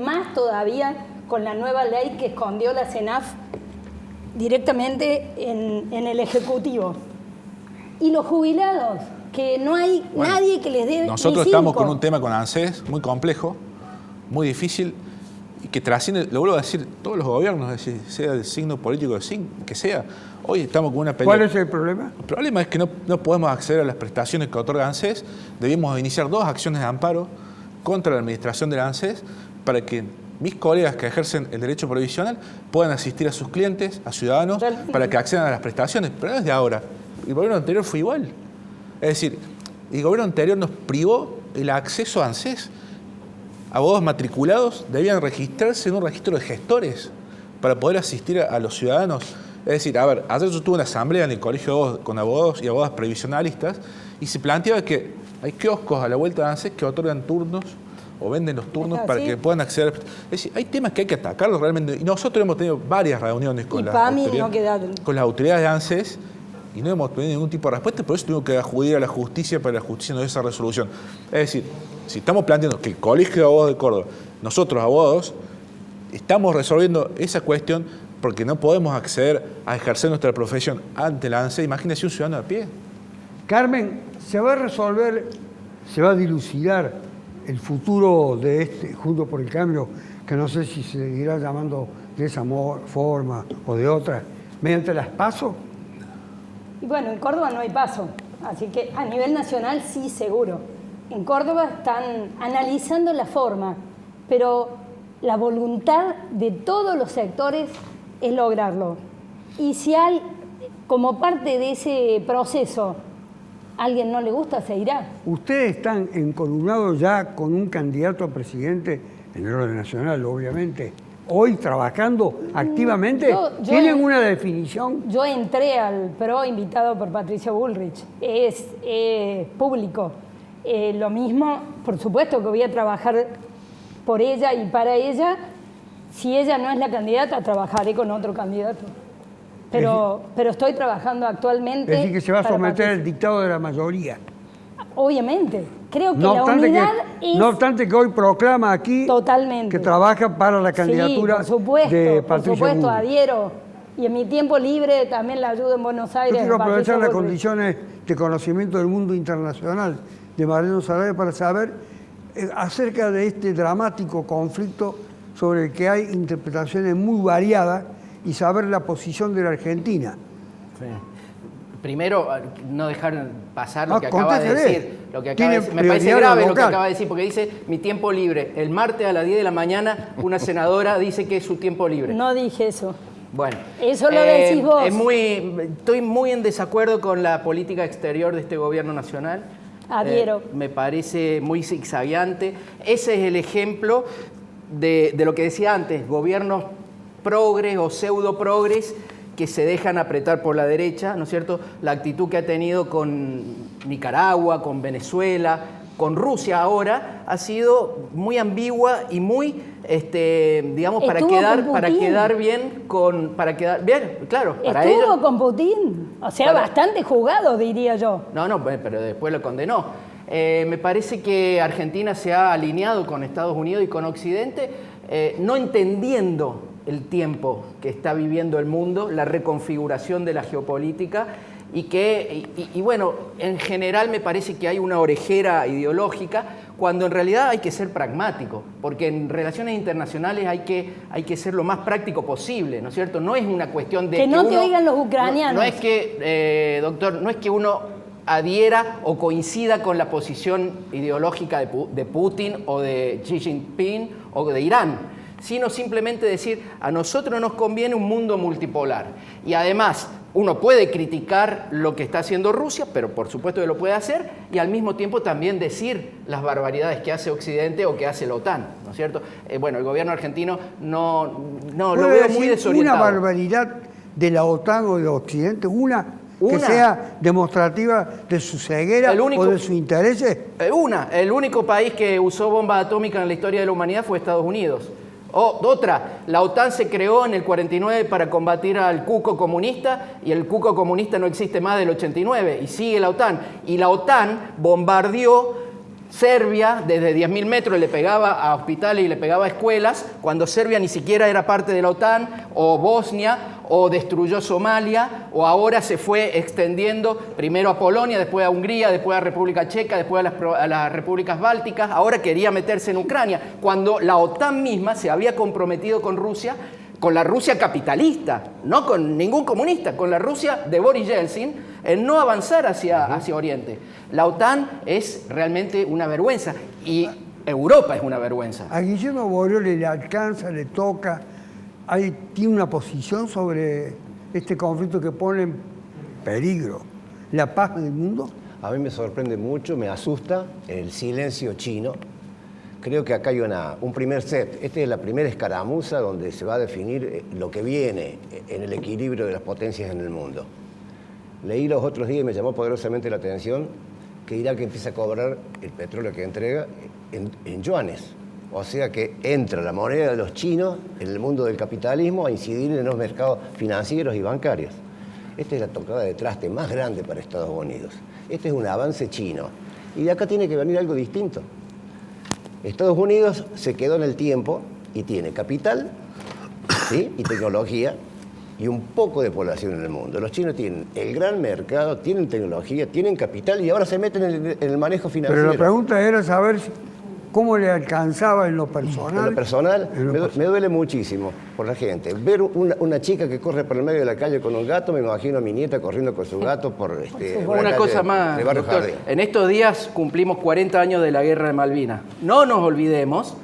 más todavía con la nueva ley que escondió la CENAF directamente en el Ejecutivo. Y los jubilados, que no hay nadie que les dé. Nosotros estamos con un tema con ANSES muy complejo, muy difícil, y que trasciende, lo vuelvo a decir, todos los gobiernos, es decir, sea del signo político que sea. Hoy estamos con una pelea. ¿Cuál es el problema? El problema es que no podemos acceder a las prestaciones que otorga ANSES. Debimos iniciar 2 acciones de amparo contra la administración de la ANSES para que mis colegas que ejercen el derecho previsional puedan asistir a sus clientes, a ciudadanos, para que accedan a las prestaciones. Pero no es de ahora. El gobierno anterior fue igual. Es decir, el gobierno anterior nos privó el acceso a ANSES. Abogados matriculados debían registrarse en un registro de gestores para poder asistir a los ciudadanos. Es decir, a ver, ayer yo tuve una asamblea en el colegio de abogados, con abogados y abogadas previsionalistas, y se planteaba que hay kioscos a la vuelta de ANSES que otorgan turnos o venden los turnos para que puedan acceder. Es decir, hay temas que hay que atacarlos realmente. Y nosotros hemos tenido varias reuniones con las autoridades de ANSES y no hemos tenido ningún tipo de respuesta, por eso tuvimos que acudir a la justicia para que la justicia nos dé esa resolución. Es decir, si estamos planteando que el Colegio de Abogados de Córdoba, nosotros abogados, estamos resolviendo esa cuestión porque no podemos acceder a ejercer nuestra profesión ante la ANSES, imagínese un ciudadano a pie. Carmen, ¿se va a resolver, se va a dilucidar el futuro de este Juntos por el Cambio, que no sé si se seguirá llamando de esa forma o de otra, mediante las PASO? Y bueno, en Córdoba no hay PASO, así que a nivel nacional sí, seguro. En Córdoba están analizando la forma, pero la voluntad de todos los sectores es lograrlo. Y si hay, como parte de ese proceso, a alguien no le gusta, se irá. Ustedes están encolumnados ya con un candidato a presidente en el orden nacional, obviamente. Hoy trabajando activamente, ¿tienen una definición? Yo entré al PRO invitado por Patricia Bullrich, es público. Lo mismo, por supuesto que voy a trabajar por ella y para ella. Si ella no es la candidata, trabajaré con otro candidato. Pero estoy trabajando actualmente. Es decir, que se va a someter al dictado de la mayoría. Obviamente. Creo que la unidad es... No obstante que hoy proclama aquí totalmente que trabaja para la candidatura de Patricia por supuesto, Bullrich. adhiero. Y en mi tiempo libre también la ayudo en Buenos Aires. Yo quiero aprovechar las Bullrich. condiciones de conocimiento del mundo internacional de Mariano Sarabia para saber acerca de este dramático conflicto sobre el que hay interpretaciones muy variadas y saber la posición de la Argentina. Sí. Primero, no dejar pasar lo Ah, que acaba de contéstele. decir. Lo que acaba de Tiene decir. Me parece prioridad grave lo que local. acaba de decir, porque dice mi tiempo libre. El martes a las 10 de la mañana, una senadora dice que es su tiempo libre. No dije eso. Bueno, Eso lo decís vos. Estoy muy en desacuerdo con la política exterior de este gobierno nacional. Adhiero. Me parece muy zigzagueante. Ese es el ejemplo de lo que decía antes, gobiernos progres o pseudo progres que se dejan apretar por la derecha, ¿no es cierto? La actitud que ha tenido con Nicaragua, con Venezuela, con Rusia ahora, ha sido muy ambigua y muy, digamos, para Estuvo quedar, con para Putin. quedar bien con, para quedar bien, claro, para Estuvo ellos. con Putin, o sea, Para- bastante jugado, diría yo. No, pero después lo condenó. Me parece que Argentina se ha alineado con Estados Unidos y con Occidente, no entendiendo el tiempo que está viviendo el mundo, la reconfiguración de la geopolítica y bueno, en general me parece que hay una orejera ideológica cuando en realidad hay que ser pragmático, porque en relaciones internacionales hay que ser lo más práctico posible, ¿no es cierto? No es una cuestión de Que no te uno- oigan los ucranianos. No es que, doctor, no es que uno adhiera o coincida con la posición ideológica de Putin o de Xi Jinping o de Irán, sino simplemente decir, a nosotros nos conviene un mundo multipolar. Y además, uno puede criticar lo que está haciendo Rusia, pero por supuesto que lo puede hacer, y al mismo tiempo también decir las barbaridades que hace Occidente o que hace la OTAN, ¿no es cierto? Bueno, el gobierno argentino no lo ¿Puede veo decir muy desorientado. una barbaridad de la OTAN o de Occidente? ¿Una que Una. sea demostrativa de su ceguera El único- o de sus intereses? El único país que usó bombas atómicas en la historia de la humanidad fue Estados Unidos. Otra, la OTAN se creó en el 49 para combatir al cuco comunista y el cuco comunista no existe más del 89 y sigue la OTAN. Y la OTAN bombardeó Serbia desde 10.000 metros, le pegaba a hospitales y le pegaba a escuelas, cuando Serbia ni siquiera era parte de la OTAN, o Bosnia, o destruyó Somalia, o ahora se fue extendiendo primero a Polonia, después a Hungría, después a República Checa, después a las repúblicas bálticas, ahora quería meterse en Ucrania, cuando la OTAN misma se había comprometido con Rusia, con la Rusia capitalista, no con ningún comunista, con la Rusia de Boris Yeltsin, en no avanzar hacia Oriente. La OTAN es realmente una vergüenza y Europa es una vergüenza. A Guillermo Borrell le alcanza, le toca, tiene una posición sobre este conflicto que pone en peligro la paz del mundo. A mí me sorprende mucho, me asusta el silencio chino. Creo que acá hay un primer set. Esta es la primera escaramuza donde se va a definir lo que viene en el equilibrio de las potencias en el mundo. Leí los otros días y me llamó poderosamente la atención que Irak empieza a cobrar el petróleo que entrega en yuanes. O sea que entra la moneda de los chinos en el mundo del capitalismo a incidir en los mercados financieros y bancarios. Esta es la tocada de traste más grande para Estados Unidos. Este es un avance chino. Y de acá tiene que venir algo distinto. Estados Unidos se quedó en el tiempo y tiene capital, ¿sí?, y tecnología y un poco de población en el mundo. Los chinos tienen el gran mercado, tienen tecnología, tienen capital y ahora se meten en el manejo financiero. Pero la pregunta era saber cómo le alcanzaba en lo En personal. lo personal, En lo me duele muchísimo por la gente. Ver una chica que corre por el medio de la calle con un gato, me imagino a mi nieta corriendo con su gato por Una calle cosa más, de Barrio doctor. Jardín. En estos días cumplimos 40 años de la Guerra de Malvinas. No nos olvidemos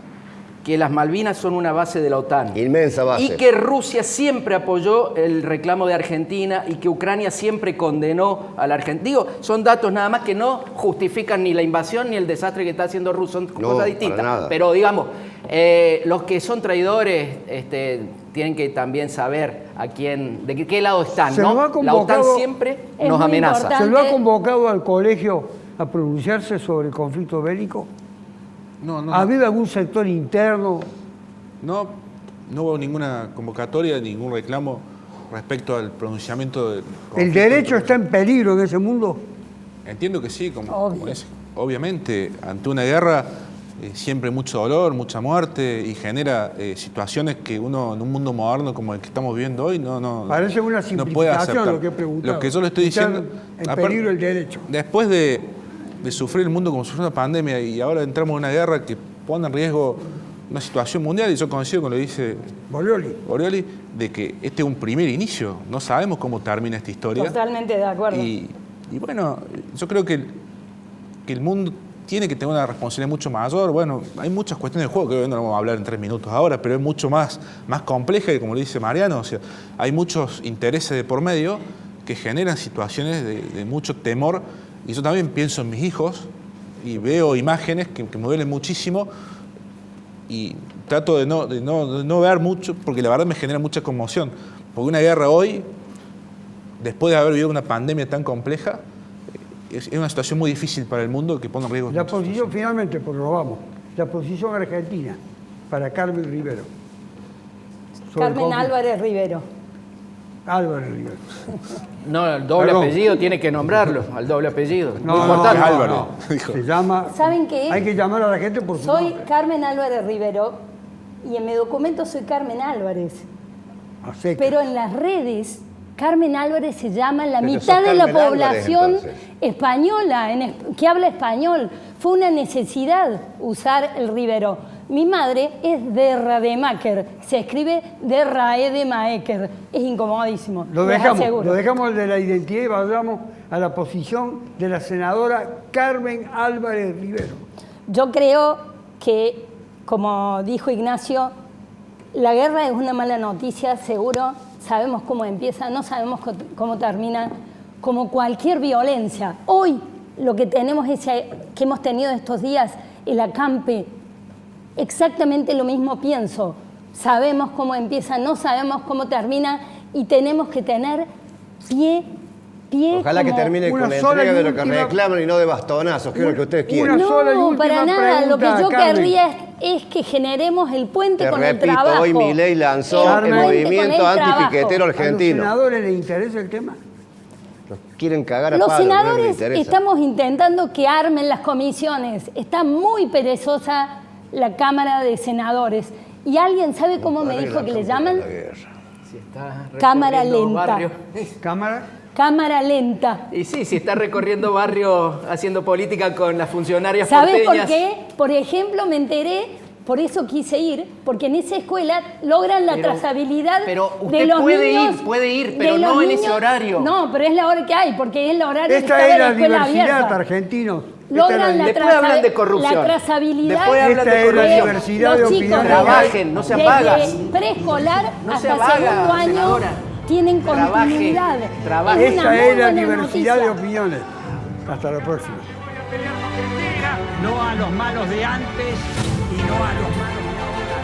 que las Malvinas son una base de la OTAN. Inmensa base. Y que Rusia siempre apoyó el reclamo de Argentina y que Ucrania siempre condenó a la Argentina. Digo, son datos nada más que no justifican ni la invasión ni el desastre que está haciendo Rusia, son cosas distintas. para nada. Pero digamos, los que son traidores tienen que también saber de qué lado están, Se ¿no? nos ha La OTAN convocado- siempre Es nos muy amenaza. importante. ¿Se lo ha convocado al colegio a pronunciarse sobre el conflicto bélico? No, ¿Ha habido algún sector interno? no hubo ninguna convocatoria, ningún reclamo respecto al pronunciamiento del ¿El conflicto derecho entre- está en peligro en ese mundo? Entiendo que sí, como Obvio. es. Obviamente, ante una guerra siempre mucho dolor, mucha muerte y genera situaciones que uno en un mundo moderno como el que estamos viviendo hoy no Parece una no puede simplificación aceptar. lo que he preguntado. Lo que yo le estoy Está diciendo, en aparte, peligro el derecho. después de sufrir el mundo como sufrió una pandemia y ahora entramos en una guerra que pone en riesgo una situación mundial, y yo coincido con lo que dice Orioli, de que este es un primer inicio. No sabemos cómo termina esta historia. Totalmente de acuerdo. Y bueno, yo creo que el mundo tiene que tener una responsabilidad mucho mayor. Bueno, hay muchas cuestiones del juego, que hoy no vamos a hablar en 3 minutos ahora, pero es mucho más compleja, y como lo dice Mariano, o sea, hay muchos intereses de por medio que generan situaciones de mucho temor. Y yo también pienso en mis hijos y veo imágenes que me duelen muchísimo, y trato de no ver mucho, porque la verdad me genera mucha conmoción. Porque una guerra hoy, después de haber vivido una pandemia tan compleja, es una situación muy difícil para el mundo, que pone en riesgo. La posición, finalmente, porque lo vamos, la posición argentina para Carmen Rivero. Carmen Álvarez Rivero. Álvarez Rivero. No, el doble apellido tiene que nombrarlo, al doble apellido. No, importante. Álvarez. Se llama. ¿Saben qué? Hay que llamar a la gente por su Soy nombre. Carmen Álvarez Rivero y en mi documento soy Carmen Álvarez. A secas. Pero en las redes, Carmen Álvarez se llama la Pero mitad sos de la Carmen Álvarez, población entonces. española, que habla español. Fue una necesidad usar el Rivero. Mi madre es de Rademacher, se escribe de Raedemaeker. Es incomodísimo. Lo les aseguro. dejamos de la identidad y vayamos a la posición de la senadora Carmen Álvarez Rivero. Yo creo que, como dijo Ignacio, la guerra es una mala noticia, seguro. Sabemos cómo empieza, no sabemos cómo termina, como cualquier violencia. Hoy lo que tenemos que hemos tenido estos días, el acampe, exactamente lo mismo pienso. Sabemos cómo empieza, no sabemos cómo termina, y tenemos que tener pie. Ojalá que como termine con una la sola entrega y de lo que última- reclaman y no de bastonazos, que es lo que ustedes quieren. Una sola y No, última para nada. Lo que pregunta, yo Carmen. querría es que generemos el puente Te con el repito, trabajo. hoy Milei lanzó El el puente con movimiento el antipiquetero trabajo. ¿A los argentino. senadores les interesa el tema? Los quieren cagar a Los palos, no les senadores interesa. estamos intentando que armen las comisiones. Está muy perezosa la Cámara de Senadores. ¿Y alguien sabe cómo me dijo que le llaman? Si está Cámara recorriendo lenta. barrios. ¿Cámara? Cámara lenta. Y sí, si está recorriendo barrios haciendo política con las funcionarias ¿Sabes por porteñas. qué? Por ejemplo, me enteré, por eso quise ir, porque en esa escuela logran la trazabilidad pero de usted los puede niños. ir, puede ir, de pero los no en ese horario. No, pero es la hora que hay, porque es la horario que Esta está es de la la escuela diversidad, abierta. argentinos. Logran la, Después hablan de corrupción. la trazabilidad. Después hablan Esta de es la corrupción. diversidad Los de chicos opiniones. Trabajen, no sean desde vagas. preescolar No se hasta vaga, segundo año senadora. tienen Trabaje, continuidad. trabaje. Es una Esta muy es la buena diversidad de noticia. opiniones. Hasta la próxima. No a los malos de antes y no a los malos de ahora.